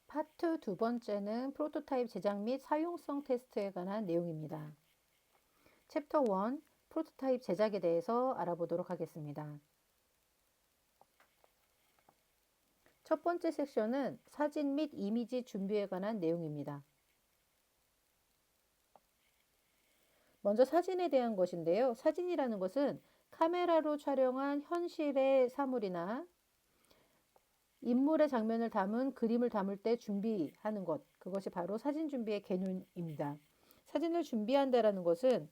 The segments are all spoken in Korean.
파트 두 번째는 프로토타입 제작 및 사용성 테스트에 관한 내용입니다. 챕터 1, 프로토타입 제작에 대해서 알아보도록 하겠습니다. 첫 번째 섹션은 사진 및 이미지 준비에 관한 내용입니다. 먼저 사진에 대한 것인데요. 사진이라는 것은 카메라로 촬영한 현실의 사물이나 인물의 장면을 담은 그림을 담을 때 준비하는 것, 그것이 바로 사진 준비의 개념입니다. 사진을 준비한다는 것은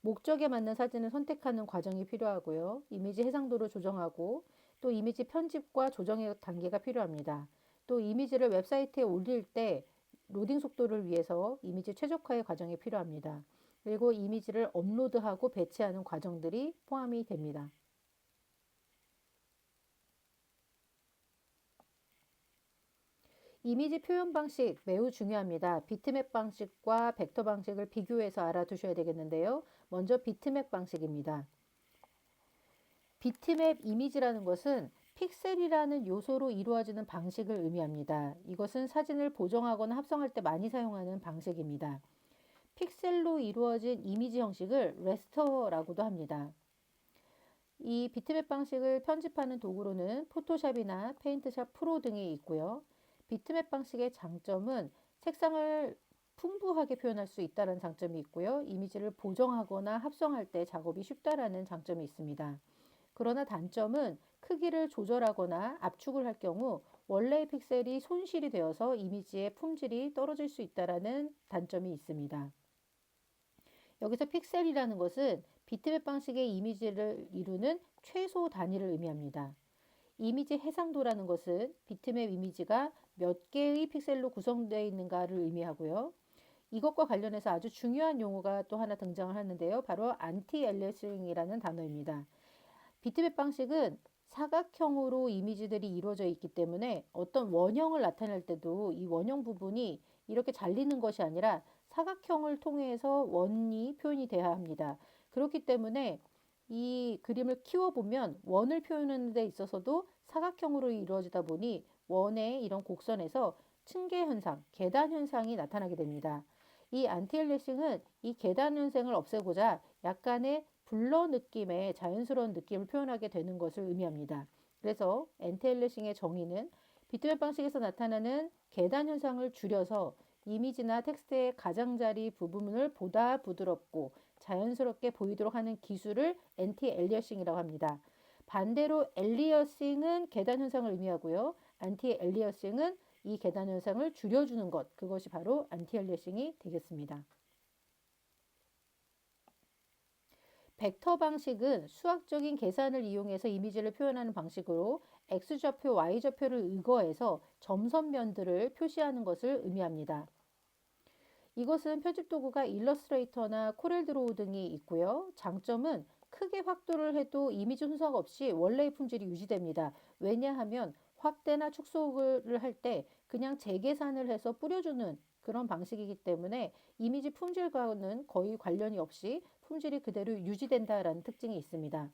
목적에 맞는 사진을 선택하는 과정이 필요하고요. 이미지 해상도를 조정하고 또 이미지 편집과 조정의 단계가 필요합니다. 또 이미지를 웹사이트에 올릴 때 로딩 속도를 위해서 이미지 최적화의 과정이 필요합니다. 그리고 이미지를 업로드하고 배치하는 과정들이 포함이 됩니다. 이미지 표현 방식 매우 중요합니다. 비트맵 방식과 벡터 방식을 비교해서 알아두셔야 되겠는데요. 먼저 비트맵 방식입니다. 비트맵 이미지라는 것은 픽셀이라는 요소로 이루어지는 방식을 의미합니다. 이것은 사진을 보정하거나 합성할 때 많이 사용하는 방식입니다. 픽셀로 이루어진 이미지 형식을 레스터라고도 합니다. 이 비트맵 방식을 편집하는 도구로는 포토샵이나 페인트샵 프로 등이 있고요. 비트맵 방식의 장점은 색상을 풍부하게 표현할 수 있다는 장점이 있고요. 이미지를 보정하거나 합성할 때 작업이 쉽다라는 장점이 있습니다. 그러나 단점은 크기를 조절하거나 압축을 할 경우 원래의 픽셀이 손실이 되어서 이미지의 품질이 떨어질 수 있다는 단점이 있습니다. 여기서 픽셀이라는 것은 비트맵 방식의 이미지를 이루는 최소 단위를 의미합니다. 이미지 해상도라는 것은 비트맵 이미지가 몇 개의 픽셀로 구성되어 있는가를 의미하고요. 이것과 관련해서 아주 중요한 용어가 또 하나 등장을 하는데요. 바로 안티 엘리어싱이라는 단어입니다. 비트맵 방식은 사각형으로 이미지들이 이루어져 있기 때문에 어떤 원형을 나타낼 때도 이 원형 부분이 이렇게 잘리는 것이 아니라 사각형을 통해서 원이 표현이 돼야 합니다. 그렇기 때문에 이 그림을 키워보면 원을 표현하는 데 있어서도 사각형으로 이루어지다 보니 원의 이런 곡선에서 층계 현상, 계단 현상이 나타나게 됩니다. 이 안티엘리싱은 이 계단 현상을 없애고자 약간의 블러 느낌의 자연스러운 느낌을 표현하게 되는 것을 의미합니다. 그래서 엔티엘리싱의 정의는 비트맵 방식에서 나타나는 계단 현상을 줄여서 이미지나 텍스트의 가장자리 부분을 보다 부드럽고 자연스럽게 보이도록 하는 기술을 엔티엘리어싱이라고 합니다. 반대로 엘리어싱은 계단 현상을 의미하고요. 안티엘리어싱은 이 계단 현상을 줄여주는 것, 그것이 바로 안티엘리어싱이 되겠습니다. 벡터 방식은 수학적인 계산을 이용해서 이미지를 표현하는 방식으로 X좌표, Y좌표를 의거해서 점선면들을 표시하는 것을 의미합니다. 이것은 편집 도구가 일러스트레이터나 코렐드로우 등이 있고요. 장점은 크게 확도를 해도 이미지 손상 없이 원래의 품질이 유지됩니다. 왜냐하면 확대나 축소를 할 때 그냥 재계산을 해서 뿌려주는 그런 방식이기 때문에 이미지 품질과는 거의 관련이 없이 품질이 그대로 유지된다라는 특징이 있습니다.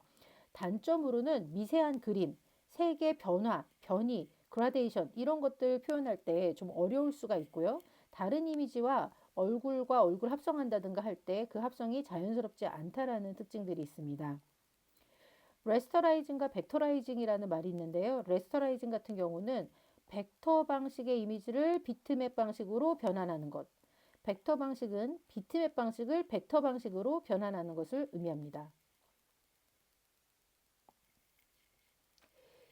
단점으로는 미세한 그림, 색의 변화, 변이, 그라데이션 이런 것들 표현할 때 좀 어려울 수가 있고요. 다른 이미지와 얼굴과 얼굴 합성한다든가 할 때 그 합성이 자연스럽지 않다라는 특징들이 있습니다. 레스터라이징과 벡터라이징이라는 말이 있는데요. 레스터라이징 같은 경우는 벡터 방식의 이미지를 비트맵 방식으로 변환하는 것. 벡터 방식은 비트맵 방식을 벡터 방식으로 변환하는 것을 의미합니다.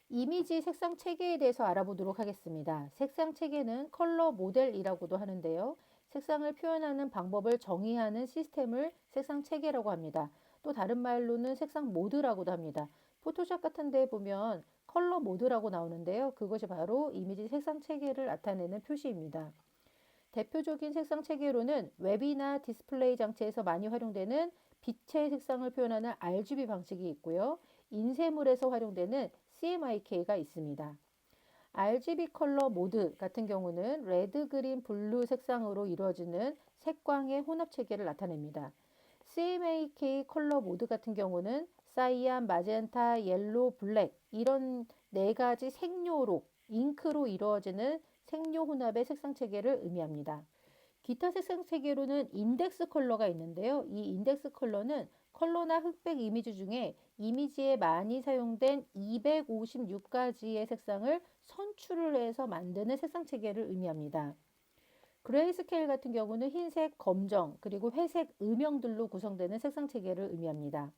이미지 색상 체계에 대해서 알아보도록 하겠습니다. 색상 체계는 컬러 모델이라고도 하는데요. 색상을 표현하는 방법을 정의하는 시스템을 색상 체계라고 합니다. 또 다른 말로는 색상 모드라고도 합니다. 포토샵 같은 데 보면 컬러 모드라고 나오는데요. 그것이 바로 이미지 색상 체계를 나타내는 표시입니다. 대표적인 색상 체계로는 웹이나 디스플레이 장치에서 많이 활용되는 빛의 색상을 표현하는 RGB 방식이 있고요. 인쇄물에서 활용되는 CMYK가 있습니다. RGB 컬러 모드 같은 경우는 레드, 그린, 블루 색상으로 이루어지는 색광의 혼합 체계를 나타냅니다. CMYK 컬러 모드 같은 경우는 사이안, 마젠타, 옐로, 블랙 이런 네 가지 색료로 잉크로 이루어지는 생료혼합의 색상 체계를 의미합니다. 기타 색상 체계로는 인덱스 컬러가 있는데요. 이 인덱스 컬러는 컬러나 흑백 이미지 중에 이미지에 많이 사용된 256가지의 색상을 선출을 해서 만드는 색상 체계를 의미합니다. 그레이스케일 같은 경우는 흰색, 검정, 그리고 회색, 음영들로 구성되는 색상 체계를 의미합니다.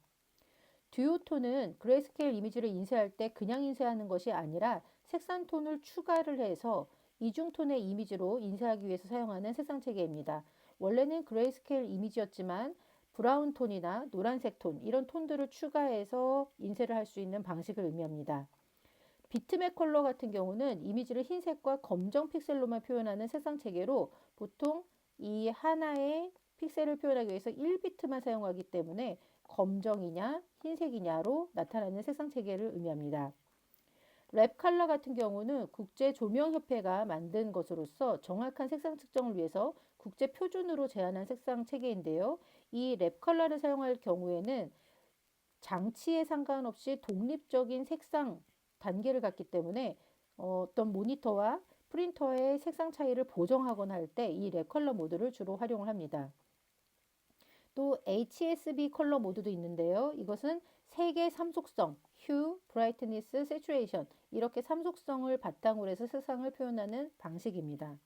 듀오톤은 그레이스케일 이미지를 인쇄할 때 그냥 인쇄하는 것이 아니라 색상 톤을 추가를 해서 이중톤의 이미지로 인쇄하기 위해서 사용하는 색상 체계입니다. 원래는 그레이스케일 이미지였지만 브라운 톤이나 노란색 톤 이런 톤들을 추가해서 인쇄를 할 수 있는 방식을 의미합니다. 비트맵 컬러 같은 경우는 이미지를 흰색과 검정 픽셀로만 표현하는 색상 체계로 보통 이 하나의 픽셀을 표현하기 위해서 1비트만 사용하기 때문에 검정이냐 흰색이냐로 나타나는 색상 체계를 의미합니다. 랩 컬러 같은 경우는 국제조명협회가 만든 것으로서 정확한 색상 측정을 위해서 국제 표준으로 제안한 색상 체계인데요. 이 랩 컬러를 사용할 경우에는 장치에 상관없이 독립적인 색상 단계를 갖기 때문에 어떤 모니터와 프린터의 색상 차이를 보정하거나 할 때 이 랩 컬러 모드를 주로 활용을 합니다. 또 HSB 컬러 모드도 있는데요. 이것은 색의 삼속성, Hue, Brightness, Saturation 이렇게 삼속성을 바탕으로 해서 색상을 표현하는 방식입니다.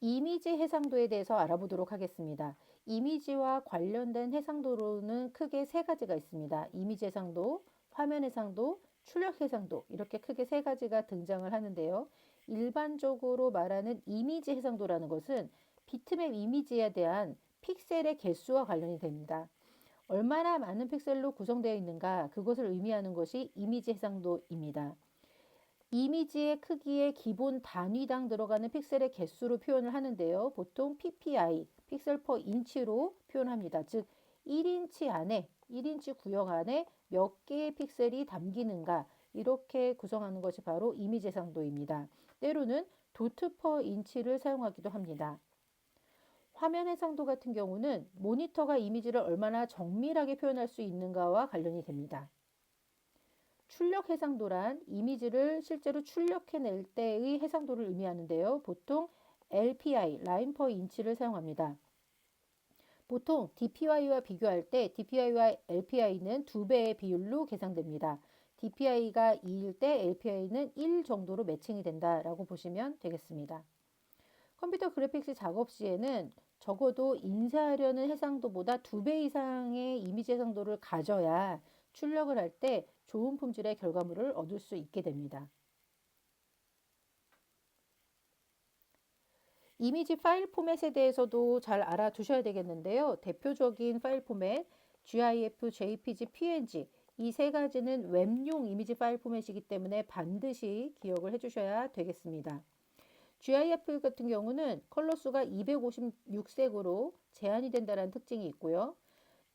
이미지 해상도에 대해서 알아보도록 하겠습니다. 이미지와 관련된 해상도로는 크게 세 가지가 있습니다. 이미지 해상도, 화면 해상도, 출력 해상도 이렇게 크게 세 가지가 등장을 하는데요. 일반적으로 말하는 이미지 해상도라는 것은 비트맵 이미지에 대한 픽셀의 개수와 관련이 됩니다. 얼마나 많은 픽셀로 구성되어 있는가 그것을 의미하는 것이 이미지 해상도입니다. 이미지의 크기의 기본 단위당 들어가는 픽셀의 개수로 표현을 하는데요. 보통 PPI, 픽셀 퍼 인치로 표현합니다. 즉 1인치 안에, 1인치 구역 안에 몇 개의 픽셀이 담기는가 이렇게 구성하는 것이 바로 이미지 해상도입니다. 때로는 도트 퍼 인치를 사용하기도 합니다. 화면 해상도 같은 경우는 모니터가 이미지를 얼마나 정밀하게 표현할 수 있는가와 관련이 됩니다. 출력 해상도란 이미지를 실제로 출력해낼 때의 해상도를 의미하는데요. 보통 LPI, 라인 퍼 인치를 사용합니다. 보통 DPI와 비교할 때 DPI와 LPI는 2배의 비율로 계산됩니다. DPI가 2일 때 LPI는 1 정도로 매칭이 된다라고 보시면 되겠습니다. 컴퓨터 그래픽스 작업 시에는 적어도 인쇄하려는 해상도보다 2배 이상의 이미지 해상도를 가져야 출력을 할 때 좋은 품질의 결과물을 얻을 수 있게 됩니다. 이미지 파일 포맷에 대해서도 잘 알아두셔야 되겠는데요. 대표적인 파일 포맷 GIF, JPG, PNG 이 세 가지는 웹용 이미지 파일 포맷이기 때문에 반드시 기억을 해주셔야 되겠습니다. GIF 같은 경우는 컬러 수가 256색으로 제한이 된다는 특징이 있고요.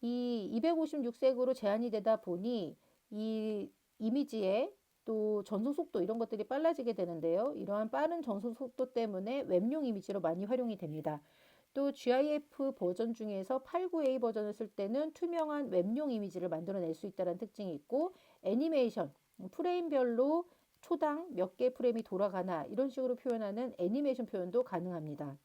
이 256색으로 제한이 되다 보니 이 이미지의 또 전송 속도 이런 것들이 빨라지게 되는데요. 이러한 빠른 전송 속도 때문에 웹용 이미지로 많이 활용이 됩니다. 또 GIF 버전 중에서 89A 버전을 쓸 때는 투명한 웹용 이미지를 만들어낼 수 있다는 특징이 있고 애니메이션, 프레임별로 초당 몇 개 프레임이 돌아가나 이런 식으로 표현하는 애니메이션 표현도 가능합니다.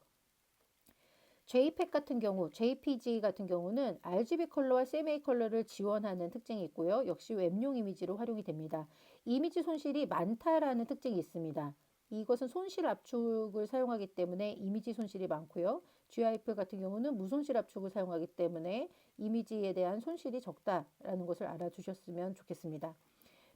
JPEG 같은 경우, JPG 같은 경우는 RGB 컬러와 CMYK 컬러를 지원하는 특징이 있고요. 역시 웹용 이미지로 활용이 됩니다. 이미지 손실이 많다라는 특징이 있습니다. 이것은 손실 압축을 사용하기 때문에 이미지 손실이 많고요. GIF 같은 경우는 무손실 압축을 사용하기 때문에 이미지에 대한 손실이 적다라는 것을 알아두셨으면 좋겠습니다.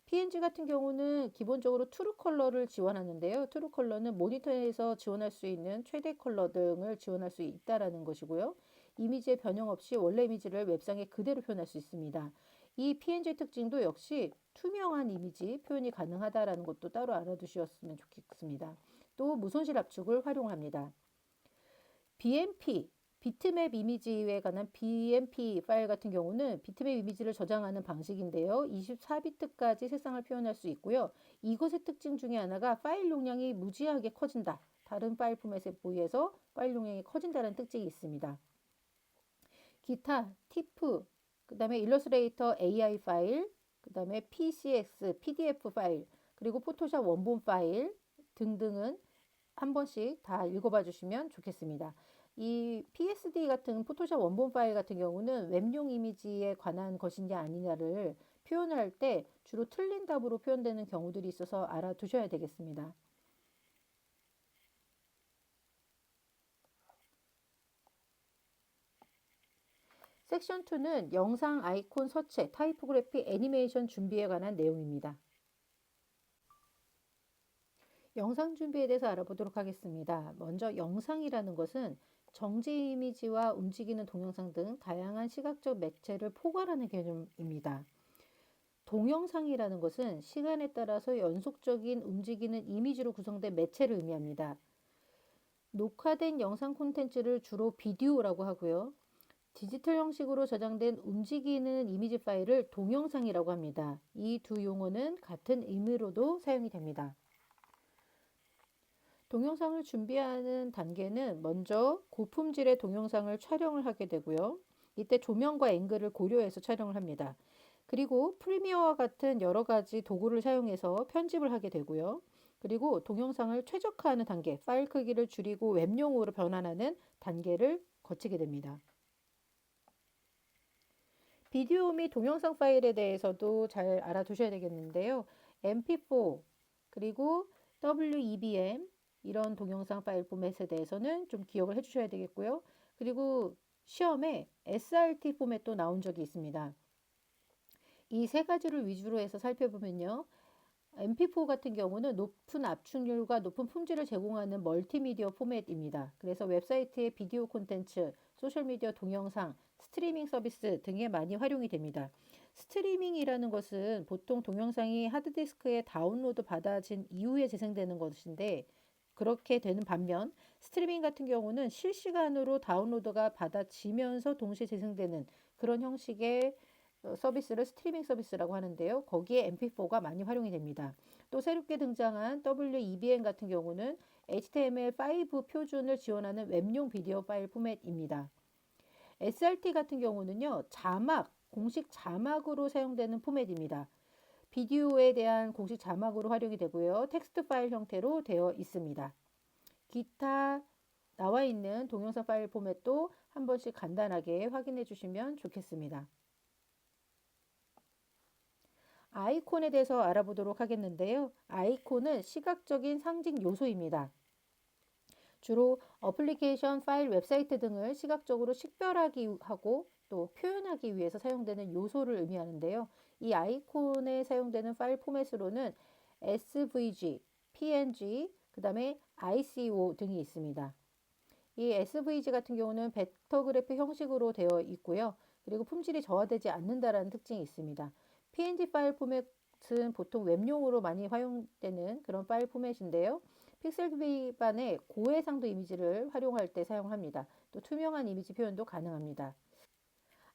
PNG 같은 경우는 기본적으로 트루 컬러를 지원하는데요. 트루 컬러는 모니터에서 지원할 수 있는 최대 컬러 등을 지원할 수 있다라는 것이고요. 이미지의 변형 없이 원래 이미지를 웹상에 그대로 표현할 수 있습니다. 이 PNG 특징도 역시 투명한 이미지 표현이 가능하다라는 것도 따로 알아두셨으면 좋겠습니다. 또 무손실 압축을 활용합니다. BMP 비트맵 이미지에 관한 BMP 파일 같은 경우는 비트맵 이미지를 저장하는 방식인데요. 24비트까지 색상을 표현할 수 있고요. 이것의 특징 중에 하나가 파일 용량이 무지하게 커진다. 다른 파일 포맷에 비해서 파일 용량이 커진다는 특징이 있습니다. 기타, TIFF, 그 다음에 일러스트레이터 AI 파일, 그 다음에 PCX, PDF 파일, 그리고 포토샵 원본 파일 등등은 한 번씩 다 읽어봐 주시면 좋겠습니다. 이 PSD 같은 포토샵 원본 파일 같은 경우는 웹용 이미지에 관한 것이냐 아니냐를 표현을 할 때 주로 틀린 답으로 표현되는 경우들이 있어서 알아두셔야 되겠습니다. 섹션 2는 영상 아이콘 서체, 타이포그래피, 애니메이션 준비에 관한 내용입니다. 영상 준비에 대해서 알아보도록 하겠습니다. 먼저 영상이라는 것은 정지 이미지와 움직이는 동영상 등 다양한 시각적 매체를 포괄하는 개념입니다. 동영상이라는 것은 시간에 따라서 연속적인 움직이는 이미지로 구성된 매체를 의미합니다. 녹화된 영상 콘텐츠를 주로 비디오라고 하고요. 디지털 형식으로 저장된 움직이는 이미지 파일을 동영상이라고 합니다. 이 두 용어는 같은 의미로도 사용이 됩니다. 동영상을 준비하는 단계는 먼저 고품질의 동영상을 촬영을 하게 되고요. 이때 조명과 앵글을 고려해서 촬영을 합니다. 그리고 프리미어와 같은 여러 가지 도구를 사용해서 편집을 하게 되고요. 그리고 동영상을 최적화하는 단계, 파일 크기를 줄이고 웹용으로 변환하는 단계를 거치게 됩니다. 비디오 및 동영상 파일에 대해서도 잘 알아두셔야 되겠는데요. MP4 그리고 WEBM 이런 동영상 파일 포맷에 대해서는 좀 기억을 해주셔야 되겠고요. 그리고 시험에 SRT 포맷도 나온 적이 있습니다. 이 세 가지를 위주로 해서 살펴보면요. MP4 같은 경우는 높은 압축률과 높은 품질을 제공하는 멀티미디어 포맷입니다. 그래서 웹사이트의 비디오 콘텐츠, 소셜미디어 동영상, 스트리밍 서비스 등에 많이 활용이 됩니다. 스트리밍이라는 것은 보통 동영상이 하드디스크에 다운로드 받아진 이후에 재생되는 것인데 그렇게 되는 반면 스트리밍 같은 경우는 실시간으로 다운로드가 받아지면서 동시에 재생되는 그런 형식의 서비스를 스트리밍 서비스라고 하는데요. 거기에 MP4가 많이 활용이 됩니다. 또 새롭게 등장한 WEBM 같은 경우는 HTML5 표준을 지원하는 웹용 비디오 파일 포맷입니다. SRT 같은 경우는요. 자막, 공식 자막으로 사용되는 포맷입니다. 비디오에 대한 공식 자막으로 활용이 되고요. 텍스트 파일 형태로 되어 있습니다. 기타 나와 있는 동영상 파일 포맷도 한 번씩 간단하게 확인해 주시면 좋겠습니다. 아이콘에 대해서 알아보도록 하겠는데요. 아이콘은 시각적인 상징 요소입니다. 주로 어플리케이션, 파일, 웹사이트 등을 시각적으로 식별하기 하고 또 표현하기 위해서 사용되는 요소를 의미하는데요. 이 아이콘에 사용되는 파일 포맷으로는 SVG, PNG, 그 다음에 ICO 등이 있습니다. 이 SVG 같은 경우는 벡터 그래픽 형식으로 되어 있고요. 그리고 품질이 저하되지 않는다라는 특징이 있습니다. PNG 파일 포맷은 보통 웹용으로 많이 활용되는 그런 파일 포맷인데요. 픽셀 기반의 고해상도 이미지를 활용할 때 사용합니다. 또 투명한 이미지 표현도 가능합니다.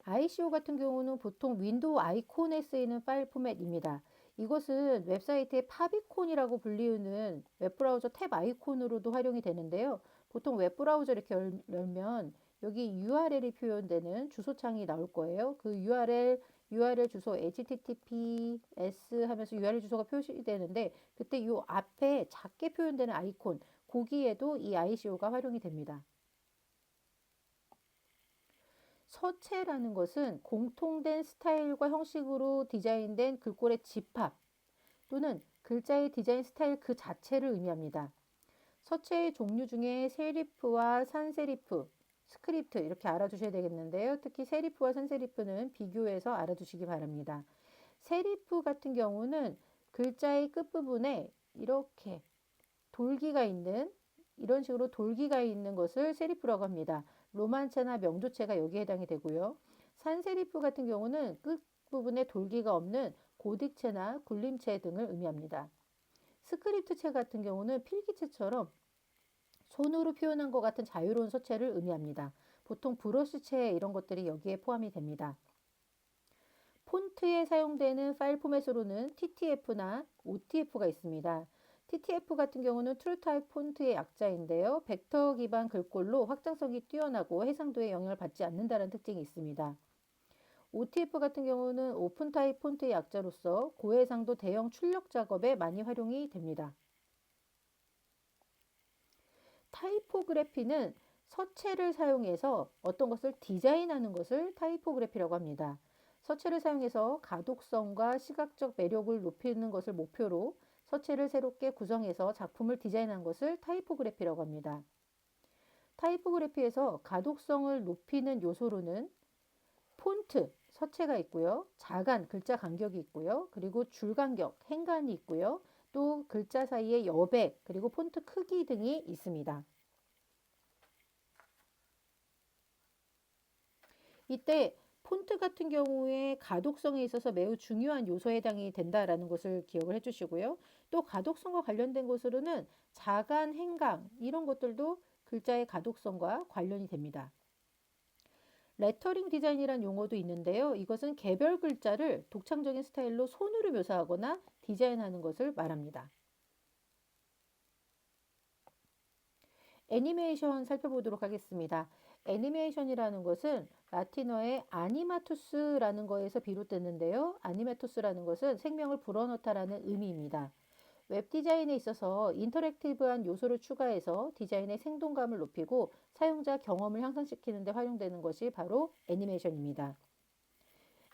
ICO 같은 경우는 보통 윈도우 아이콘에 쓰이는 파일 포맷입니다. 이것은 웹사이트의 파비콘이라고 불리우는 웹브라우저 탭 아이콘으로도 활용이 되는데요. 보통 웹브라우저 이렇게 열면 여기 URL이 표현되는 주소창이 나올 거예요. 그 URL 주소 https 하면서 URL 주소가 표시되는데 그때 이 앞에 작게 표현되는 아이콘 거기에도 이 ICO가 활용이 됩니다. 서체라는 것은 공통된 스타일과 형식으로 디자인된 글꼴의 집합 또는 글자의 디자인 스타일 그 자체를 의미합니다. 서체의 종류 중에 세리프와 산세리프, 스크립트 이렇게 알아두셔야 되겠는데요. 특히 세리프와 산세리프는 비교해서 알아두시기 바랍니다. 세리프 같은 경우는 글자의 끝부분에 이렇게 돌기가 있는 이런 식으로 돌기가 있는 것을 세리프라고 합니다. 로만체나 명조체가 여기에 해당이 되고요. 산세리프 같은 경우는 끝부분에 돌기가 없는 고딕체나 굴림체 등을 의미합니다. 스크립트체 같은 경우는 필기체처럼 손으로 표현한 것 같은 자유로운 서체를 의미합니다. 보통 브러쉬체 이런 것들이 여기에 포함이 됩니다. 폰트에 사용되는 파일 포맷으로는 TTF나 OTF가 있습니다. TTF 같은 경우는 트루타입 폰트의 약자인데요. 벡터 기반 글꼴로 확장성이 뛰어나고 해상도에 영향을 받지 않는다는 특징이 있습니다. OTF 같은 경우는 오픈 타입 폰트의 약자로서 고해상도 대형 출력 작업에 많이 활용이 됩니다. 타이포그래피는 서체를 사용해서 어떤 것을 디자인하는 것을 타이포그래피라고 합니다. 서체를 사용해서 가독성과 시각적 매력을 높이는 것을 목표로 서체를 새롭게 구성해서 작품을 디자인한 것을 타이포그래피라고 합니다. 타이포그래피에서 가독성을 높이는 요소로는 폰트, 서체가 있고요. 자간, 글자 간격이 있고요. 그리고 줄 간격, 행간이 있고요. 또 글자 사이에 여백, 그리고 폰트 크기 등이 있습니다. 이때 폰트 같은 경우에 가독성에 있어서 매우 중요한 요소에 해당이 된다라는 것을 기억을 해주시고요. 또 가독성과 관련된 것으로는 자간, 행강 이런 것들도 글자의 가독성과 관련이 됩니다. 레터링 디자인이란 용어도 있는데요. 이것은 개별 글자를 독창적인 스타일로 손으로 묘사하거나 디자인하는 것을 말합니다. 애니메이션 살펴보도록 하겠습니다. 애니메이션이라는 것은 라틴어의 아니마투스라는 거에서 비롯됐는데요. 아니마투스라는 것은 생명을 불어넣다라는 의미입니다. 웹 디자인에 있어서 인터랙티브한 요소를 추가해서 디자인의 생동감을 높이고 사용자 경험을 향상시키는 데 활용되는 것이 바로 애니메이션입니다.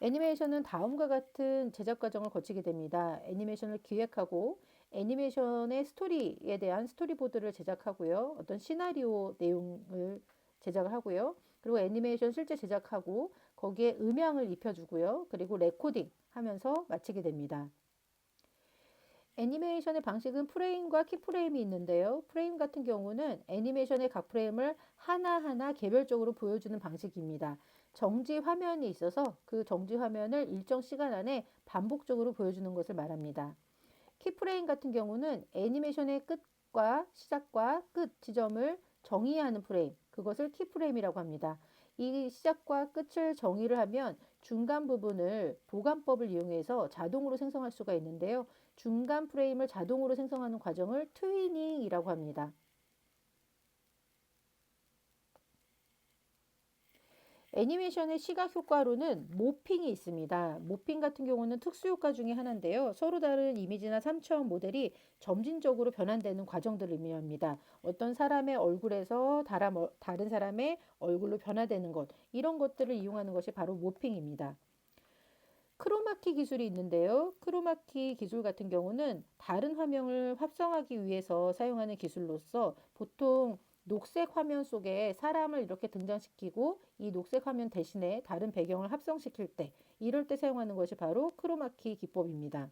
애니메이션은 다음과 같은 제작 과정을 거치게 됩니다. 애니메이션을 기획하고 애니메이션의 스토리에 대한 스토리보드를 제작하고요. 어떤 시나리오 내용을 제작을 하고요. 그리고 애니메이션 실제 제작하고 거기에 음향을 입혀주고요. 그리고 레코딩 하면서 마치게 됩니다. 애니메이션의 방식은 프레임과 키프레임이 있는데요. 프레임 같은 경우는 애니메이션의 각 프레임을 하나하나 개별적으로 보여주는 방식입니다. 정지 화면이 있어서 그 정지 화면을 일정 시간 안에 반복적으로 보여주는 것을 말합니다. 키프레임 같은 경우는 애니메이션의 끝과 시작과 끝 지점을 정의하는 프레임, 그것을 키프레임이라고 합니다. 이 시작과 끝을 정의를 하면 중간 부분을 보관법을 이용해서 자동으로 생성할 수가 있는데요. 중간 프레임을 자동으로 생성하는 과정을 트위닝이라고 합니다. 애니메이션의 시각 효과로는 모핑이 있습니다. 모핑 같은 경우는 특수 효과 중에 하나인데요. 서로 다른 이미지나 3차원 모델이 점진적으로 변환되는 과정들을 의미합니다. 어떤 사람의 얼굴에서 다른 사람의 얼굴로 변화되는 것, 이런 것들을 이용하는 것이 바로 모핑입니다. 크로마키 기술이 있는데요. 크로마키 기술 같은 경우는 다른 화면을 합성하기 위해서 사용하는 기술로서 보통 녹색 화면 속에 사람을 이렇게 등장시키고 이 녹색 화면 대신에 다른 배경을 합성시킬 때 이럴 때 사용하는 것이 바로 크로마키 기법입니다.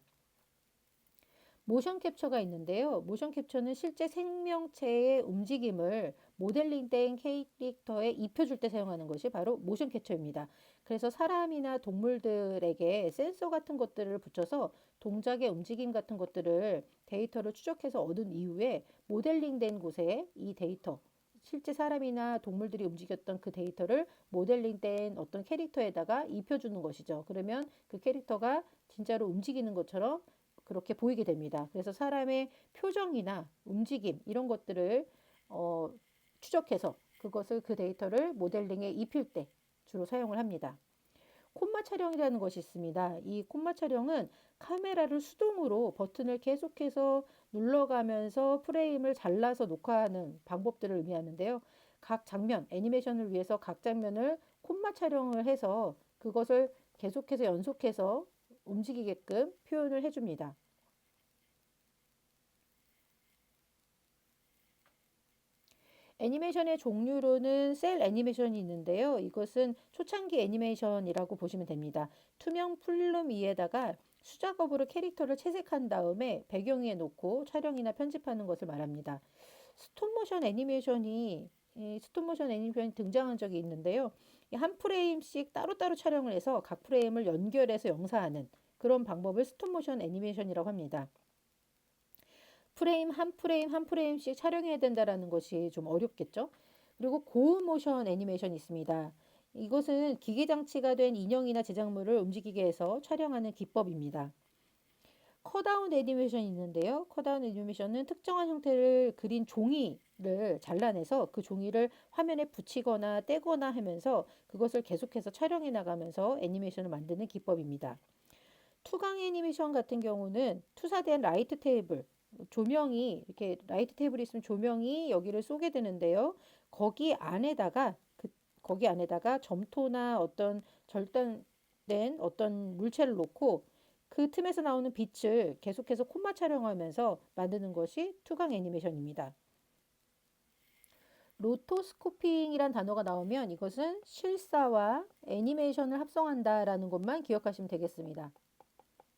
모션 캡처가 있는데요. 모션 캡처는 실제 생명체의 움직임을 모델링된 캐릭터에 입혀줄 때 사용하는 것이 바로 모션 캡처입니다. 그래서 사람이나 동물들에게 센서 같은 것들을 붙여서 동작의 움직임 같은 것들을 데이터를 추적해서 얻은 이후에 모델링된 곳에 이 데이터, 실제 사람이나 동물들이 움직였던 그 데이터를 모델링된 어떤 캐릭터에다가 입혀주는 것이죠. 그러면 그 캐릭터가 진짜로 움직이는 것처럼 그렇게 보이게 됩니다. 그래서 사람의 표정이나 움직임 이런 것들을 추적해서 그것을 그 데이터를 모델링에 입힐 때 주로 사용을 합니다. 콤마 촬영이라는 것이 있습니다. 이 콤마 촬영은 카메라를 수동으로 버튼을 계속해서 눌러가면서 프레임을 잘라서 녹화하는 방법들을 의미하는데요. 각 장면, 애니메이션을 위해서 각 장면을 콤마 촬영을 해서 그것을 계속해서 연속해서 움직이게끔 표현을 해줍니다. 애니메이션의 종류로는 셀 애니메이션이 있는데요. 이것은 초창기 애니메이션이라고 보시면 됩니다. 투명 필름 위에다가 수작업으로 캐릭터를 채색한 다음에 배경 위에 놓고 촬영이나 편집하는 것을 말합니다. 스톱모션 애니메이션이 등장한 적이 있는데요. 한 프레임씩 따로따로 촬영을 해서 각 프레임을 연결해서 영상하는 그런 방법을 스톱모션 애니메이션이라고 합니다. 프레임 한 프레임씩 촬영해야 된다라는 것이 좀 어렵겠죠. 그리고 고음 모션 애니메이션이 있습니다. 이것은 기계 장치가 된 인형이나 제작물을 움직이게 해서 촬영하는 기법입니다. 컷아웃 애니메이션이 있는데요. 컷아웃 애니메이션은 특정한 형태를 그린 종이를 잘라내서 그 종이를 화면에 붙이거나 떼거나 하면서 그것을 계속해서 촬영해 나가면서 애니메이션을 만드는 기법입니다. 투강 애니메이션 같은 경우는 투사된 라이트 테이블, 조명이 이렇게 라이트 테이블이 있으면 조명이 여기를 쏘게 되는데요. 거기 안에다가 거기 안에다가 점토나 어떤 절단된 어떤 물체를 놓고 그 틈에서 나오는 빛을 계속해서 콤마 촬영하면서 만드는 것이 투강 애니메이션입니다. 로토스코핑이란 단어가 나오면 이것은 실사와 애니메이션을 합성한다라는 것만 기억하시면 되겠습니다.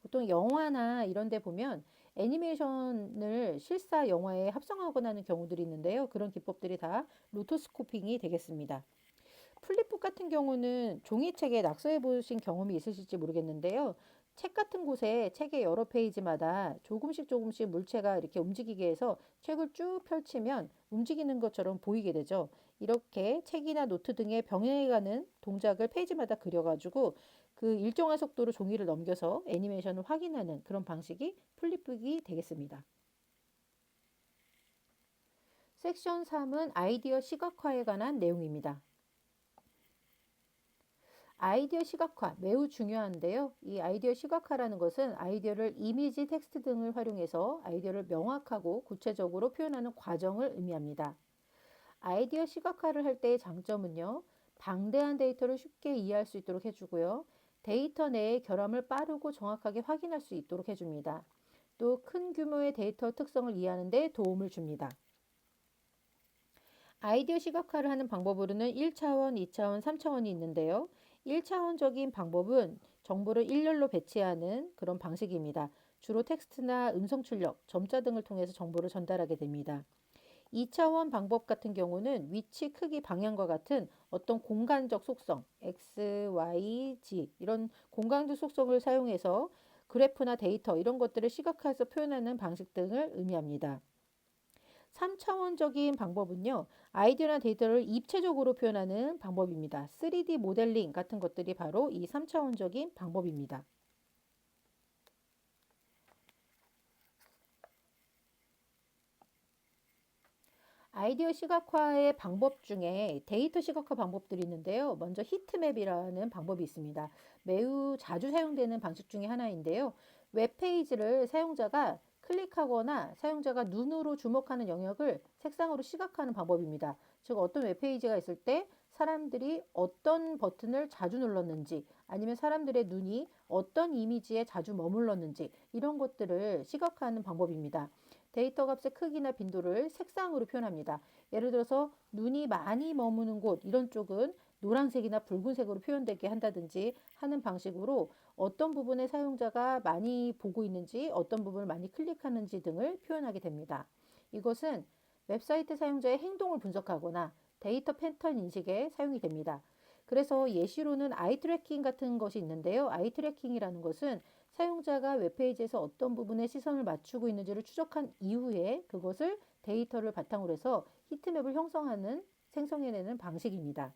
보통 영화나 이런 데 보면 애니메이션을 실사 영화에 합성하거나 하는 경우들이 있는데요. 그런 기법들이 다 로토스코핑이 되겠습니다. 플립북 같은 경우는 종이책에 낙서해 보신 경험이 있으실지 모르겠는데요. 책 같은 곳에 책의 여러 페이지마다 조금씩 물체가 이렇게 움직이게 해서 책을 쭉 펼치면 움직이는 것처럼 보이게 되죠. 이렇게 책이나 노트 등에 병행해가는 동작을 페이지마다 그려가지고 그 일정한 속도로 종이를 넘겨서 애니메이션을 확인하는 그런 방식이 플립북이 되겠습니다. 섹션 3은 아이디어 시각화에 관한 내용입니다. 아이디어 시각화 매우 중요한데요. 이 아이디어 시각화라는 것은 아이디어를 이미지, 텍스트 등을 활용해서 아이디어를 명확하고 구체적으로 표현하는 과정을 의미합니다. 아이디어 시각화를 할 때의 장점은요. 방대한 데이터를 쉽게 이해할 수 있도록 해주고요. 데이터 내의 결함을 빠르고 정확하게 확인할 수 있도록 해줍니다. 또 큰 규모의 데이터 특성을 이해하는 데 도움을 줍니다. 아이디어 시각화를 하는 방법으로는 1차원, 2차원, 3차원이 있는데요. 1차원적인 방법은 정보를 일렬로 배치하는 그런 방식입니다. 주로 텍스트나 음성 출력, 점자 등을 통해서 정보를 전달하게 됩니다. 2차원 방법 같은 경우는 위치, 크기, 방향과 같은 어떤 공간적 속성, X, Y, Z 이런 공간적 속성을 사용해서 그래프나 데이터 이런 것들을 시각화해서 표현하는 방식 등을 의미합니다. 3차원적인 방법은요. 아이디어나 데이터를 입체적으로 표현하는 방법입니다. 3D 모델링 같은 것들이 바로 이 3차원적인 방법입니다. 아이디어 시각화의 방법 중에 데이터 시각화 방법들이 있는데요. 먼저 히트맵이라는 방법이 있습니다. 매우 자주 사용되는 방식 중에 하나인데요. 웹페이지를 사용자가 클릭하거나 사용자가 눈으로 주목하는 영역을 색상으로 시각화하는 방법입니다. 즉 어떤 웹페이지가 있을 때 사람들이 어떤 버튼을 자주 눌렀는지 아니면 사람들의 눈이 어떤 이미지에 자주 머물렀는지 이런 것들을 시각화하는 방법입니다. 데이터 값의 크기나 빈도를 색상으로 표현합니다. 예를 들어서 눈이 많이 머무는 곳 이런 쪽은 노란색이나 붉은색으로 표현되게 한다든지 하는 방식으로 어떤 부분에 사용자가 많이 보고 있는지 어떤 부분을 많이 클릭하는지 등을 표현하게 됩니다. 이것은 웹사이트 사용자의 행동을 분석하거나 데이터 패턴 인식에 사용이 됩니다. 그래서 예시로는 아이 트래킹 같은 것이 있는데요. 아이 트래킹이라는 것은 사용자가 웹페이지에서 어떤 부분에 시선을 맞추고 있는지를 추적한 이후에 그것을 데이터를 바탕으로 해서 히트맵을 생성해내는 방식입니다.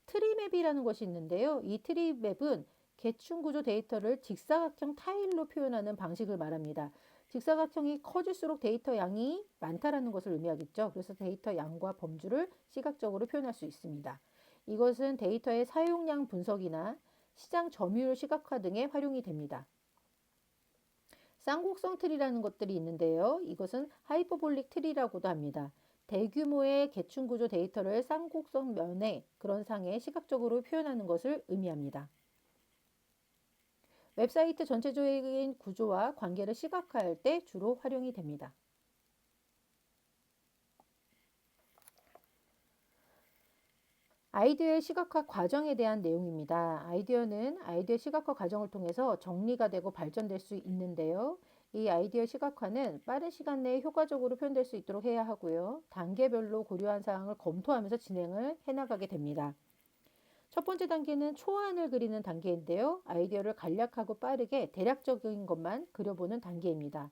트리맵이라는 것이 있는데요. 이 트리맵은 계층구조 데이터를 직사각형 타일로 표현하는 방식을 말합니다. 직사각형이 커질수록 데이터 양이 많다라는 것을 의미하겠죠. 그래서 데이터 양과 범주를 시각적으로 표현할 수 있습니다. 이것은 데이터의 사용량 분석이나 시장 점유율 시각화 등에 활용이 됩니다. 쌍곡성 트리라는 것들이 있는데요. 이것은 하이퍼볼릭 트리라고도 합니다. 대규모의 계층구조 데이터를 쌍곡성 면의 그런 상에 시각적으로 표현하는 것을 의미합니다. 웹사이트 전체적인 구조와 관계를 시각화할 때 주로 활용이 됩니다. 아이디어의 시각화 과정에 대한 내용입니다. 아이디어는 아이디어 시각화 과정을 통해서 정리가 되고 발전될 수 있는데요. 이 아이디어 시각화는 빠른 시간 내에 효과적으로 표현될 수 있도록 해야 하고요. 단계별로 고려한 사항을 검토하면서 진행을 해나가게 됩니다. 첫 번째 단계는 초안을 그리는 단계인데요. 아이디어를 간략하고 빠르게 대략적인 것만 그려보는 단계입니다.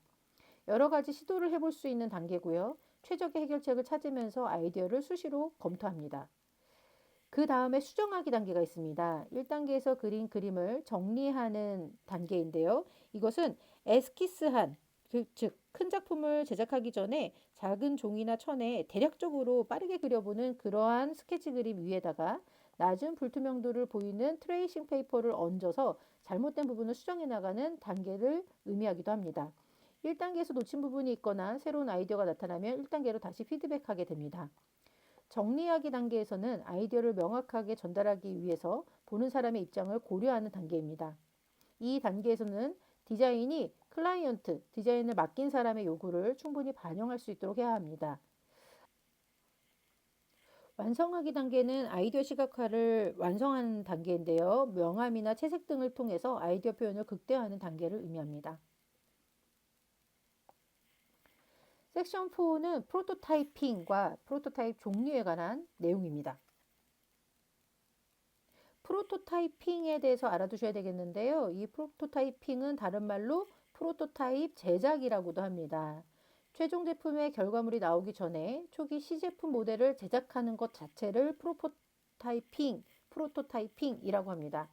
여러 가지 시도를 해볼 수 있는 단계고요. 최적의 해결책을 찾으면서 아이디어를 수시로 검토합니다. 그 다음에 수정하기 단계가 있습니다. 1단계에서 그린 그림을 정리하는 단계인데요. 이것은 에스키스한, 즉 큰 작품을 제작하기 전에 작은 종이나 천에 대략적으로 빠르게 그려보는 그러한 스케치 그림 위에다가 낮은 불투명도를 보이는 트레이싱 페이퍼를 얹어서 잘못된 부분을 수정해 나가는 단계를 의미하기도 합니다. 1단계에서 놓친 부분이 있거나 새로운 아이디어가 나타나면 1단계로 다시 피드백하게 됩니다. 정리하기 단계에서는 아이디어를 명확하게 전달하기 위해서 보는 사람의 입장을 고려하는 단계입니다. 이 단계에서는 디자인이 클라이언트, 디자인을 맡긴 사람의 요구를 충분히 반영할 수 있도록 해야 합니다. 완성하기 단계는 아이디어 시각화를 완성하는 단계인데요. 명암이나 채색 등을 통해서 아이디어 표현을 극대화하는 단계를 의미합니다. 섹션 4는 프로토타이핑과 프로토타입 종류에 관한 내용입니다. 프로토타이핑에 대해서 알아두셔야 되겠는데요. 이 프로토타이핑은 다른 말로 프로토타입 제작이라고도 합니다. 최종 제품의 결과물이 나오기 전에 초기 시제품 모델을 제작하는 것 자체를 프로토타이핑이라고 합니다.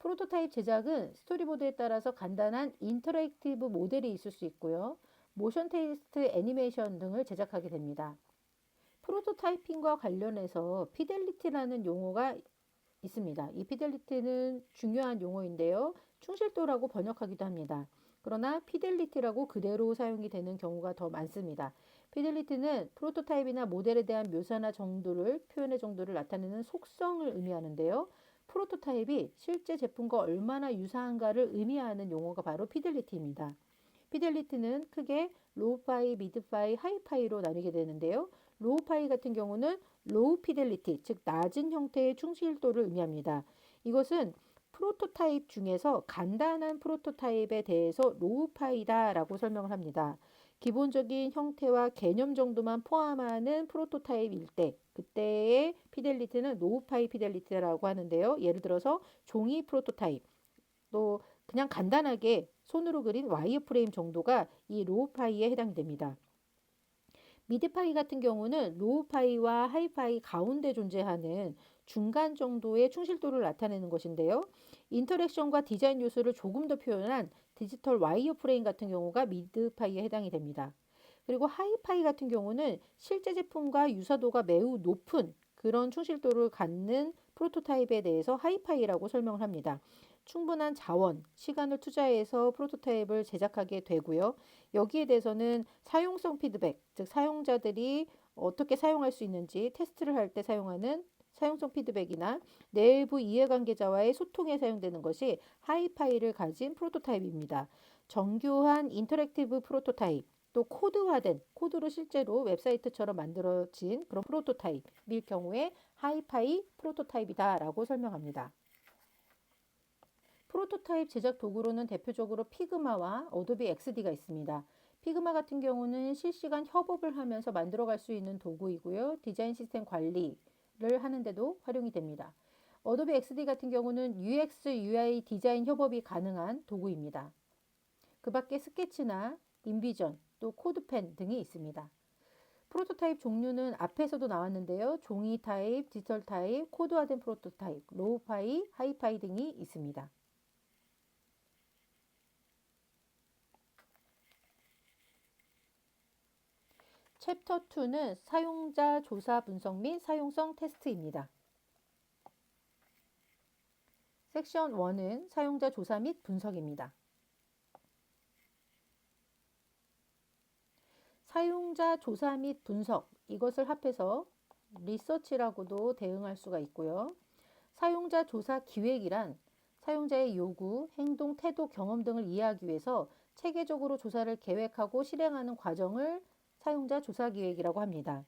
프로토타입 제작은 스토리보드에 따라서 간단한 인터랙티브 모델이 있을 수 있고요. 모션 테스트 애니메이션 등을 제작하게 됩니다. 프로토타이핑과 관련해서 피델리티라는 용어가 있습니다. 이 피델리티는 중요한 용어인데요. 충실도라고 번역하기도 합니다. 그러나 피델리티라고 그대로 사용이 되는 경우가 더 많습니다. 피델리티는 프로토타입이나 모델에 대한 묘사나 표현의 정도를 나타내는 속성을 의미하는데요. 프로토타입이 실제 제품과 얼마나 유사한가를 의미하는 용어가 바로 피델리티입니다. 피델리티는 크게 로우파이, 미드파이, 하이파이로 나뉘게 되는데요. 로우파이 같은 경우는 로우 피델리티, 즉 낮은 형태의 충실도를 의미합니다. 이것은 프로토타입 중에서 간단한 프로토타입에 대해서 로우파이다라고 설명을 합니다. 기본적인 형태와 개념 정도만 포함하는 프로토타입일 때, 그때의 피델리티는 로우파이 피델리티라고 하는데요. 예를 들어서 종이 프로토타입, 또 그냥 간단하게 손으로 그린 와이어프레임 정도가 이 로우파이에 해당됩니다. 미드파이 같은 경우는 로우파이와 하이파이 가운데 존재하는 중간 정도의 충실도를 나타내는 것인데요. 인터랙션과 디자인 요소를 조금 더 표현한 디지털 와이어프레임 같은 경우가 미드파이에 해당이 됩니다. 그리고 하이파이 같은 경우는 실제 제품과 유사도가 매우 높은 그런 충실도를 갖는 프로토타입에 대해서 하이파이라고 설명을 합니다. 충분한 자원, 시간을 투자해서 프로토타입을 제작하게 되고요. 여기에 대해서는 사용성 피드백, 즉 사용자들이 어떻게 사용할 수 있는지 테스트를 할 때 사용하는 사용성 피드백이나 내부 이해관계자와의 소통에 사용되는 것이 하이파이를 가진 프로토타입입니다. 정교한 인터랙티브 프로토타입, 또 코드화된 코드로 실제로 웹사이트처럼 만들어진 그런 프로토타입일 경우에 하이파이 프로토타입이다라고 설명합니다. 프로토타입 제작 도구로는 대표적으로 피그마와 어도비 XD가 있습니다. 피그마 같은 경우는 실시간 협업을 하면서 만들어갈 수 있는 도구이고요. 디자인 시스템 관리를 하는데도 활용이 됩니다. 어도비 XD 같은 경우는 UX, UI 디자인 협업이 가능한 도구입니다. 그 밖에 스케치나 인비전, 또 코드펜 등이 있습니다. 프로토타입 종류는 앞에서도 나왔는데요. 종이 타입, 디지털 타입, 코드화된 프로토타입, 로우파이, 하이파이 등이 있습니다. 챕터 2는 사용자 조사 분석 및 사용성 테스트입니다. 섹션 1은 사용자 조사 및 분석입니다. 사용자 조사 및 분석, 이것을 합해서 리서치라고도 대응할 수가 있고요. 사용자 조사 기획이란 사용자의 요구, 행동, 태도, 경험 등을 이해하기 위해서 체계적으로 조사를 계획하고 실행하는 과정을 사용자 조사 기획이라고 합니다.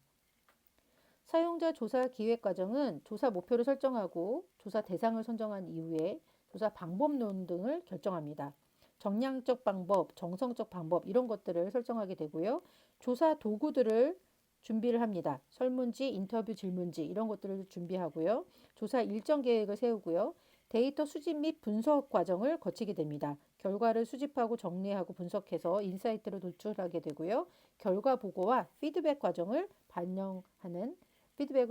사용자 조사 기획 과정은 조사 목표를 설정하고 조사 대상을 선정한 이후에 조사 방법론 등을 결정합니다. 정량적 방법, 정성적 방법 이런 것들을 설정하게 되고요. 조사 도구들을 준비를 합니다. 설문지, 인터뷰 질문지 이런 것들을 준비하고요. 조사 일정 계획을 세우고요. 데이터 수집 및 분석 과정을 거치게 됩니다. 결과를 수집하고 정리하고 분석해서 인사이트를 도출하게 되고요. 결과 보고와 피드백을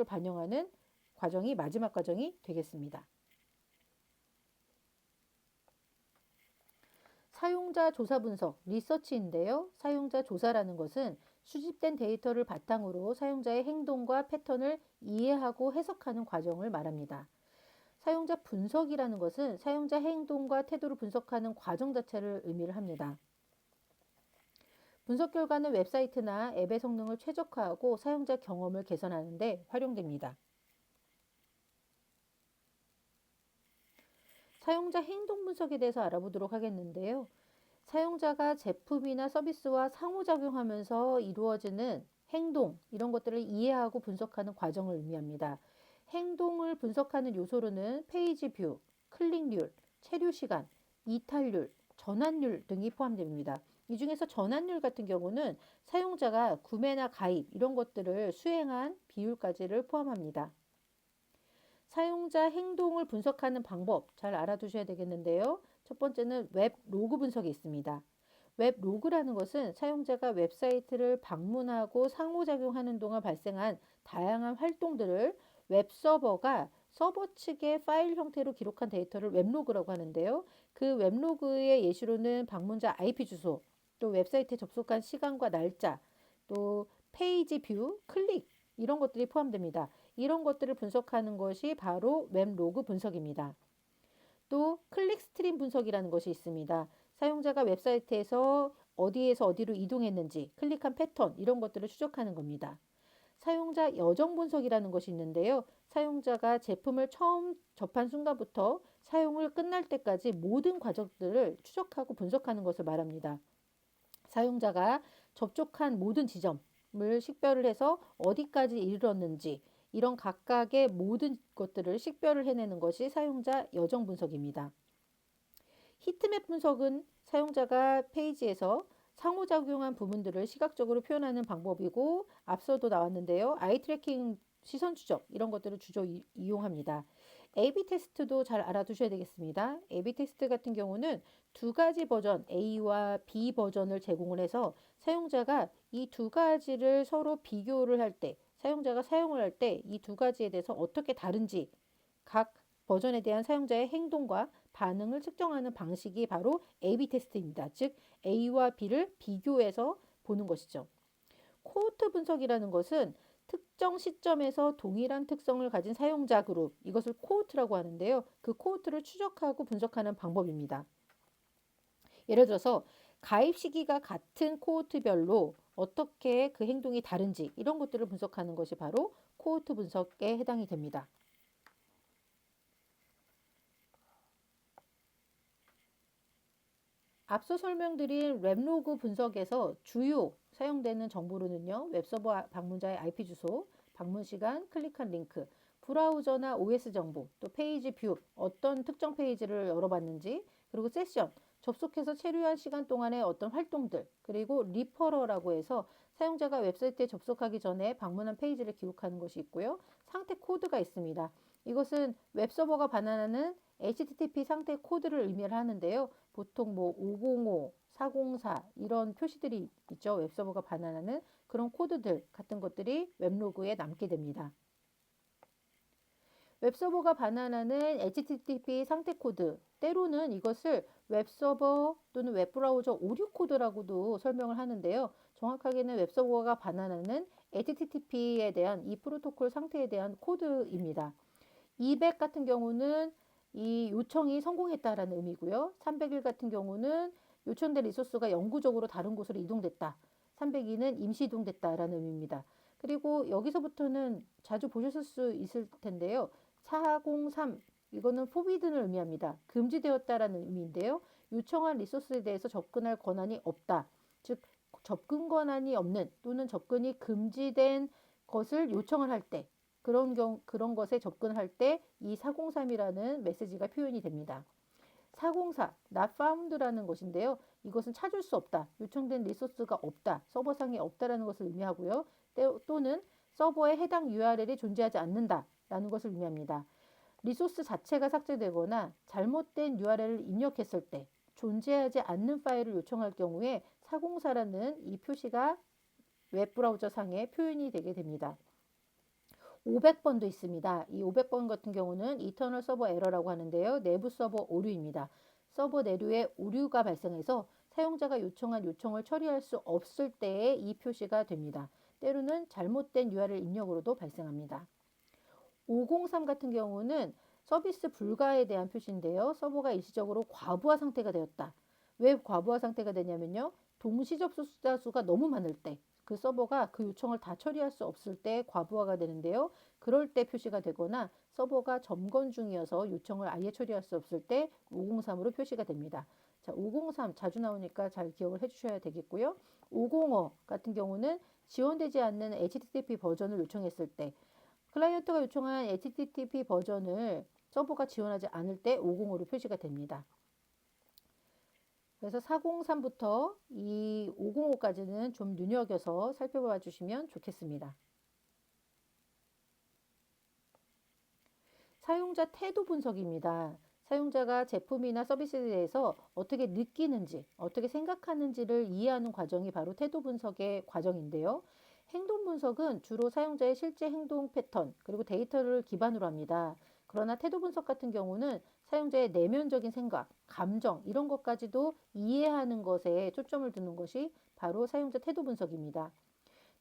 반영하는 과정이 마지막 과정이 되겠습니다. 사용자 조사 분석, 리서치인데요. 사용자 조사라는 것은 수집된 데이터를 바탕으로 사용자의 행동과 패턴을 이해하고 해석하는 과정을 말합니다. 사용자 분석이라는 것은 사용자 행동과 태도를 분석하는 과정 자체를 의미를 합니다. 분석 결과는 웹사이트나 앱의 성능을 최적화하고 사용자 경험을 개선하는 데 활용됩니다. 사용자 행동 분석에 대해서 알아보도록 하겠는데요. 사용자가 제품이나 서비스와 상호작용하면서 이루어지는 행동, 이런 것들을 이해하고 분석하는 과정을 의미합니다. 행동을 분석하는 요소로는 페이지 뷰, 클릭률, 체류 시간, 이탈률, 전환율 등이 포함됩니다. 이 중에서 전환율 같은 경우는 사용자가 구매나 가입 이런 것들을 수행한 비율까지를 포함합니다. 사용자 행동을 분석하는 방법 잘 알아두셔야 되겠는데요. 첫 번째는 웹 로그 분석이 있습니다. 웹 로그라는 것은 사용자가 웹사이트를 방문하고 상호작용하는 동안 발생한 다양한 활동들을 웹 서버가 서버 측의 파일 형태로 기록한 데이터를 웹로그라고 하는데요. 그 웹로그의 예시로는 방문자 IP 주소, 또 웹사이트에 접속한 시간과 날짜, 또 페이지 뷰, 클릭 이런 것들이 포함됩니다. 이런 것들을 분석하는 것이 바로 웹로그 분석입니다. 또 클릭 스트림 분석이라는 것이 있습니다. 사용자가 웹사이트에서 어디에서 어디로 이동했는지, 클릭한 패턴 이런 것들을 추적하는 겁니다. 사용자 여정 분석이라는 것이 있는데요. 사용자가 제품을 처음 접한 순간부터 사용을 끝날 때까지 모든 과정들을 추적하고 분석하는 것을 말합니다. 사용자가 접촉한 모든 지점을 식별을 해서 어디까지 이르렀는지 이런 각각의 모든 것들을 식별을 해내는 것이 사용자 여정 분석입니다. 히트맵 분석은 사용자가 페이지에서 상호작용한 부분들을 시각적으로 표현하는 방법이고 앞서도 나왔는데요. 아이 트래킹, 시선 추적 이런 것들을 주로 이용합니다. A/B 테스트도 잘 알아두셔야 되겠습니다. A/B 테스트 같은 경우는 두 가지 버전 A와 B 버전을 제공을 해서 사용자가 이 두 가지를 서로 비교를 할 때 사용자가 사용을 할 때 이 두 가지에 대해서 어떻게 다른지 각 버전에 대한 사용자의 행동과 반응을 측정하는 방식이 바로 A/B 테스트입니다. 즉 A와 B를 비교해서 보는 것이죠. 코호트 분석이라는 것은 특정 시점에서 동일한 특성을 가진 사용자 그룹, 이것을 코호트라고 하는데요. 그 코호트를 추적하고 분석하는 방법입니다. 예를 들어서 가입 시기가 같은 코호트별로 어떻게 그 행동이 다른지 이런 것들을 분석하는 것이 바로 코호트 분석에 해당이 됩니다. 앞서 설명드린 웹로그 분석에서 주요 사용되는 정보로는요. 웹서버 방문자의 IP 주소, 방문 시간, 클릭한 링크, 브라우저나 OS 정보, 또 페이지 뷰, 어떤 특정 페이지를 열어봤는지, 그리고 세션, 접속해서 체류한 시간 동안의 어떤 활동들, 그리고 리퍼러라고 해서 사용자가 웹사이트에 접속하기 전에 방문한 페이지를 기록하는 것이 있고요. 상태 코드가 있습니다. 이것은 웹서버가 반환하는 HTTP 상태 코드를 의미를 하는데요. 보통 뭐 505, 404 이런 표시들이 있죠. 웹서버가 반환하는 그런 코드들 같은 것들이 웹로그에 남게 됩니다. 웹서버가 반환하는 HTTP 상태 코드, 때로는 이것을 웹서버 또는 웹브라우저 오류 코드라고도 설명을 하는데요. 정확하게는 웹서버가 반환하는 HTTP에 대한 이 프로토콜 상태에 대한 코드입니다. 200 같은 경우는 이 요청이 성공했다라는 의미고요. 301 같은 경우는 요청된 리소스가 영구적으로 다른 곳으로 이동됐다. 302는 임시 이동됐다라는 의미입니다. 그리고 여기서부터는 자주 보셨을 수 있을 텐데요. 403 이거는 포비든을 의미합니다. 금지되었다라는 의미인데요. 요청한 리소스에 대해서 접근할 권한이 없다. 즉 접근 권한이 없는 또는 접근이 금지된 것을 요청을 할 때 그런 것에 접근할 때 이 403이라는 메시지가 표현이 됩니다. 404 not found라는 것인데요. 이것은 찾을 수 없다. 요청된 리소스가 없다. 서버상에 없다라는 것을 의미하고요. 또는 서버에 해당 URL이 존재하지 않는다라는 것을 의미합니다. 리소스 자체가 삭제되거나 잘못된 URL을 입력했을 때 존재하지 않는 파일을 요청할 경우에 404라는 이 표시가 웹브라우저 상에 표현이 되게 됩니다. 500번도 있습니다. 이 500번 같은 경우는 이터널 서버 에러라고 하는데요. 내부 서버 오류입니다. 서버 내류에 오류가 발생해서 사용자가 요청한 요청을 처리할 수 없을 때에 이 표시가 됩니다. 때로는 잘못된 URL 입력으로도 발생합니다. 503 같은 경우는 서비스 불가에 대한 표시인데요. 서버가 일시적으로 과부하 상태가 되었다. 왜 과부하 상태가 되냐면요. 동시 접속자 수가 너무 많을 때, 그 서버가 그 요청을 다 처리할 수 없을 때 과부하가 되는데요. 그럴 때 표시가 되거나 서버가 점검 중이어서 요청을 아예 처리할 수 없을 때 503으로 표시가 됩니다. 자, 503 자주 나오니까 잘 기억을 해주셔야 되겠고요. 505 같은 경우는 지원되지 않는 HTTP 버전을 요청했을 때, 클라이언트가 요청한 HTTP 버전을 서버가 지원하지 않을 때 505로 표시가 됩니다. 그래서 403부터 이 505까지는 좀 눈여겨서 살펴봐 주시면 좋겠습니다. 사용자 태도 분석입니다. 사용자가 제품이나 서비스에 대해서 어떻게 느끼는지, 어떻게 생각하는지를 이해하는 과정이 바로 태도 분석의 과정인데요. 행동 분석은 주로 사용자의 실제 행동 패턴, 그리고 데이터를 기반으로 합니다. 그러나 태도 분석 같은 경우는 사용자의 내면적인 생각, 감정, 이런 것까지도 이해하는 것에 초점을 두는 것이 바로 사용자 태도 분석입니다.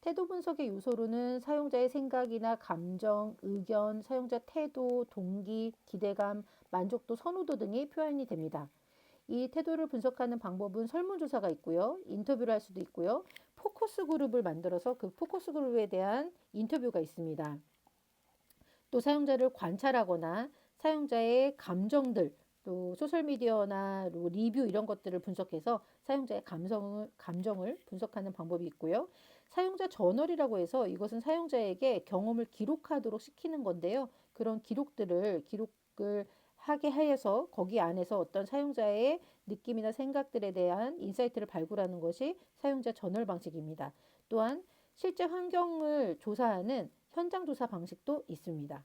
태도 분석의 요소로는 사용자의 생각이나 감정, 의견, 사용자 태도, 동기, 기대감, 만족도, 선호도 등이 표현이 됩니다. 이 태도를 분석하는 방법은 설문조사가 있고요. 인터뷰를 할 수도 있고요. 포커스 그룹을 만들어서 그 포커스 그룹에 대한 인터뷰가 있습니다. 또 사용자를 관찰하거나 사용자의 감정들, 또 소셜미디어나 리뷰 이런 것들을 분석해서 사용자의 감정을 분석하는 방법이 있고요. 사용자 저널이라고 해서 이것은 사용자에게 경험을 기록하도록 시키는 건데요. 그런 기록을 하게 하여서 거기 안에서 어떤 사용자의 느낌이나 생각들에 대한 인사이트를 발굴하는 것이 사용자 저널 방식입니다. 또한 실제 환경을 조사하는 현장 조사 방식도 있습니다.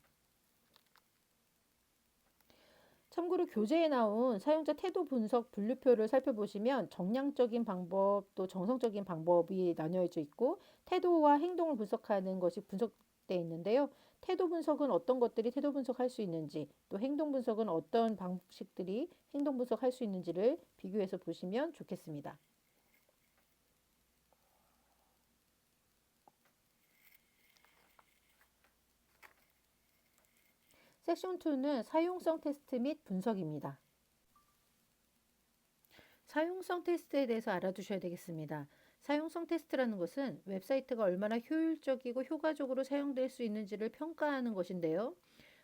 참고로 교재에 나온 사용자 태도 분석 분류표를 살펴보시면 정량적인 방법 또 정성적인 방법이 나뉘어져 있고 태도와 행동을 분석하는 것이 분석되어 있는데요. 태도 분석은 어떤 것들이 태도 분석할 수 있는지 또 행동 분석은 어떤 방식들이 행동 분석할 수 있는지를 비교해서 보시면 좋겠습니다. 섹션 2는 사용성 테스트 및 분석입니다. 사용성 테스트에 대해서 알아두셔야 되겠습니다. 사용성 테스트라는 것은 웹사이트가 얼마나 효율적이고 효과적으로 사용될 수 있는지를 평가하는 것인데요.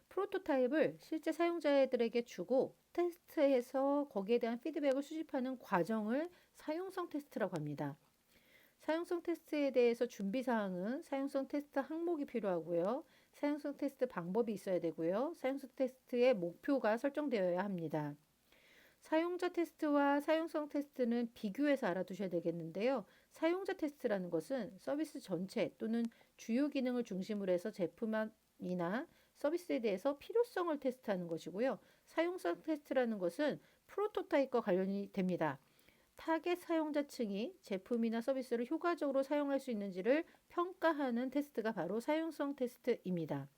프로토타입을 실제 사용자들에게 주고 테스트해서 거기에 대한 피드백을 수집하는 과정을 사용성 테스트라고 합니다. 사용성 테스트에 대해서 준비사항은 사용성 테스트 항목이 필요하고요. 사용성 테스트 방법이 있어야 되고요. 사용성 테스트의 목표가 설정되어야 합니다. 사용자 테스트와 사용성 테스트는 비교해서 알아두셔야 되겠는데요. 사용자 테스트라는 것은 서비스 전체 또는 주요 기능을 중심으로 해서 제품이나 서비스에 대해서 필요성을 테스트하는 것이고요. 사용성 테스트라는 것은 프로토타입과 관련이 됩니다. 타겟 사용자층이 제품이나 서비스를 효과적으로 사용할 수 있는지를 평가하는 테스트가 바로 사용성 테스트입니다.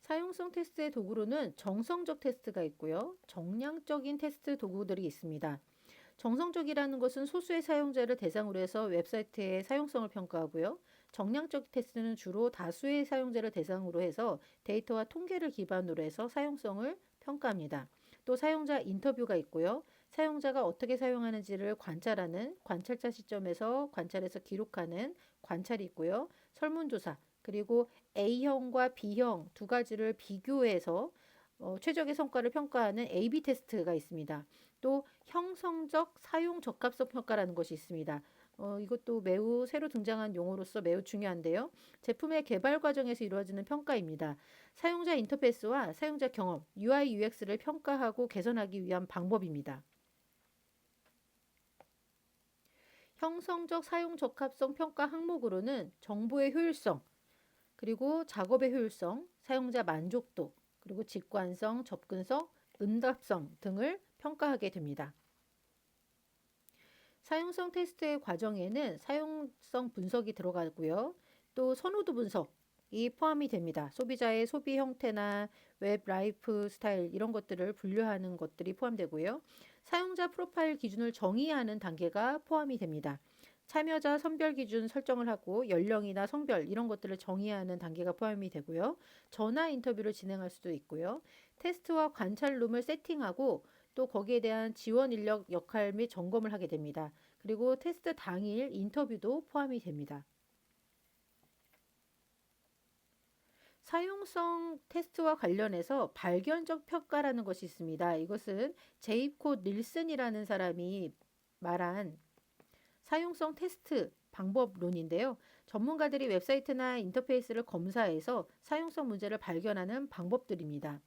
사용성 테스트의 도구로는 정성적 테스트가 있고요. 정량적인 테스트 도구들이 있습니다. 정성적이라는 것은 소수의 사용자를 대상으로 해서 웹사이트의 사용성을 평가하고요. 정량적 테스트는 주로 다수의 사용자를 대상으로 해서 데이터와 통계를 기반으로 해서 사용성을 평가합니다. 또 사용자 인터뷰가 있고요. 사용자가 어떻게 사용하는지를 관찰하는 관찰자 시점에서 관찰해서 기록하는 관찰이 있고요. 설문조사, 그리고 A형과 B형 두 가지를 비교해서 최적의 성과를 평가하는 A/B 테스트가 있습니다. 또 형성적 사용 적합성 평가라는 것이 있습니다. 이것도 매우 새로 등장한 용어로서 매우 중요한데요. 제품의 개발 과정에서 이루어지는 평가입니다. 사용자 인터페이스와 사용자 경험, UI, UX를 평가하고 개선하기 위한 방법입니다. 형성적 사용 적합성 평가 항목으로는 정보의 효율성, 그리고 작업의 효율성, 사용자 만족도, 그리고 직관성, 접근성, 응답성 등을 평가하게 됩니다. 사용성 테스트의 과정에는 사용성 분석이 들어가고요. 또 선호도 분석, 포함이 됩니다. 소비자의 소비 형태나 웹 라이프 스타일 이런 것들을 분류하는 것들이 포함되고요. 사용자 프로파일 기준을 정의하는 단계가 포함이 됩니다. 참여자 선별 기준 설정을 하고 연령이나 성별 이런 것들을 정의하는 단계가 포함이 되고요. 전화 인터뷰를 진행할 수도 있고요. 테스트와 관찰룸을 세팅하고 또 거기에 대한 지원 인력 역할 및 점검을 하게 됩니다. 그리고 테스트 당일 인터뷰도 포함이 됩니다. 사용성 테스트와 관련해서 발견적 평가라는 것이 있습니다. 이것은 제이콥 닐슨이라는 사람이 말한 사용성 테스트 방법론인데요. 전문가들이 웹사이트나 인터페이스를 검사해서 사용성 문제를 발견하는 방법들입니다.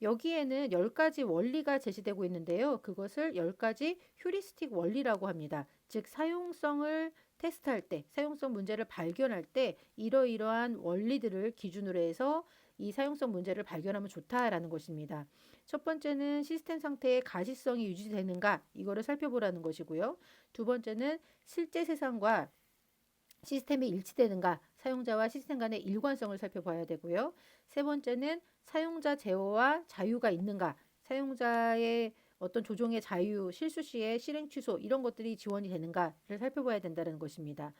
여기에는 10가지 원리가 제시되고 있는데요. 그것을 10가지 휴리스틱 원리라고 합니다. 즉 사용성을 테스트할 때, 사용성 문제를 발견할 때 이러이러한 원리들을 기준으로 해서 이 사용성 문제를 발견하면 좋다라는 것입니다. 첫 번째는 시스템 상태의 가시성이 유지되는가 이거를 살펴보라는 것이고요. 두 번째는 실제 세상과 시스템이 일치되는가, 사용자와 시스템 간의 일관성을 살펴봐야 되고요. 세 번째는 사용자 제어와 자유가 있는가, 사용자의 어떤 조정의 자유, 실수 시에 실행 취소 이런 것들이 지원이 되는가를 살펴봐야 된다는 것입니다.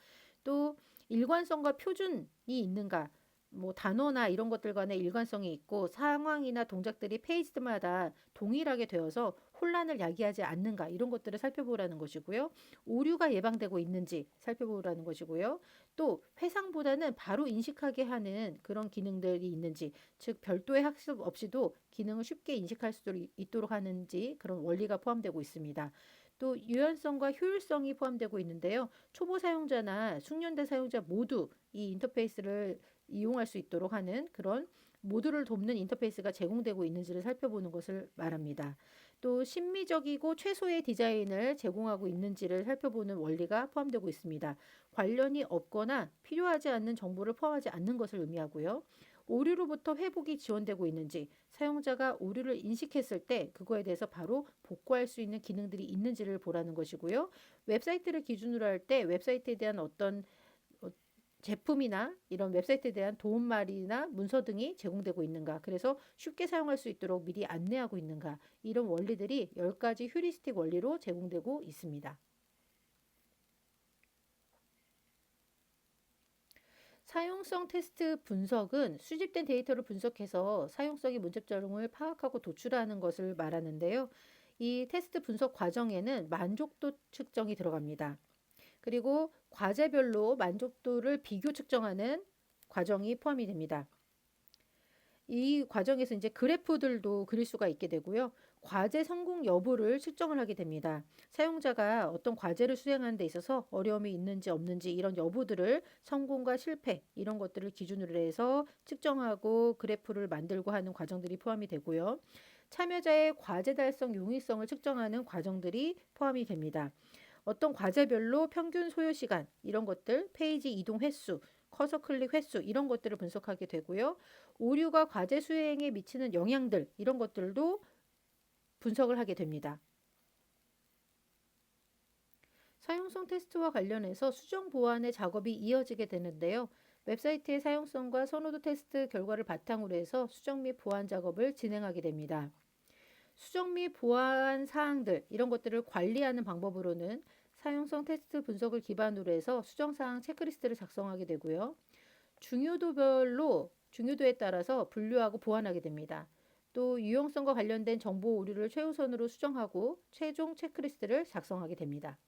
또 일관성과 표준이 있는가, 뭐 단어나 이런 것들 간의 일관성이 있고 상황이나 동작들이 페이지마다 동일하게 되어서 혼란을 야기하지 않는가 이런 것들을 살펴보라는 것이고요. 오류가 예방되고 있는지 살펴보라는 것이고요. 또 회상보다는 바로 인식하게 하는 그런 기능들이 있는지, 즉 별도의 학습 없이도 기능을 쉽게 인식할 수 있도록 하는지 그런 원리가 포함되고 있습니다. 또 유연성과 효율성이 포함되고 있는데요. 초보 사용자나 숙련된 사용자 모두 이 인터페이스를 이용할 수 있도록 하는 그런 모두를 돕는 인터페이스가 제공되고 있는지를 살펴보는 것을 말합니다. 또 심미적이고 최소의 디자인을 제공하고 있는지를 살펴보는 원리가 포함되고 있습니다. 관련이 없거나 필요하지 않는 정보를 포함하지 않는 것을 의미하고요. 오류로부터 회복이 지원되고 있는지, 사용자가 오류를 인식했을 때 그거에 대해서 바로 복구할 수 있는 기능들이 있는지를 보라는 것이고요. 웹사이트를 기준으로 할 때 웹사이트에 대한 어떤 제품이나 이런 웹사이트에 대한 도움말이나 문서 등이 제공되고 있는가, 그래서 쉽게 사용할 수 있도록 미리 안내하고 있는가, 이런 원리들이 10가지 휴리스틱 원리로 제공되고 있습니다. 사용성 테스트 분석은 수집된 데이터를 분석해서 사용성의 문제점을 파악하고 도출하는 것을 말하는데요. 이 테스트 분석 과정에는 만족도 측정이 들어갑니다. 그리고 과제별로 만족도를 비교 측정하는 과정이 포함이 됩니다. 이 과정에서 이제 그래프들도 그릴 수가 있게 되고요. 과제 성공 여부를 측정을 하게 됩니다. 사용자가 어떤 과제를 수행하는 데 있어서 어려움이 있는지 없는지 이런 여부들을 성공과 실패 이런 것들을 기준으로 해서 측정하고 그래프를 만들고 하는 과정들이 포함이 되고요. 참여자의 과제 달성 용이성을 측정하는 과정들이 포함이 됩니다. 어떤 과제별로 평균 소요 시간 이런 것들, 페이지 이동 횟수, 커서 클릭 횟수 이런 것들을 분석하게 되고요. 오류가 과제 수행에 미치는 영향들 이런 것들도 분석을 하게 됩니다. 사용성 테스트와 관련해서 수정 보완의 작업이 이어지게 되는데요. 웹사이트의 사용성과 선호도 테스트 결과를 바탕으로 해서 수정 및 보완 작업을 진행하게 됩니다. 수정 및 보완 사항들 이런 것들을 관리하는 방법으로는 사용성 테스트 분석을 기반으로 해서 수정 사항 체크리스트를 작성하게 되고요. 중요도에 따라서 분류하고 보완하게 됩니다. 또 유용성과 관련된 정보 오류를 최우선으로 수정하고 최종 체크리스트를 작성하게 됩니다.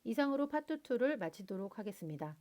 이상으로 파트 2를 마치도록 하겠습니다.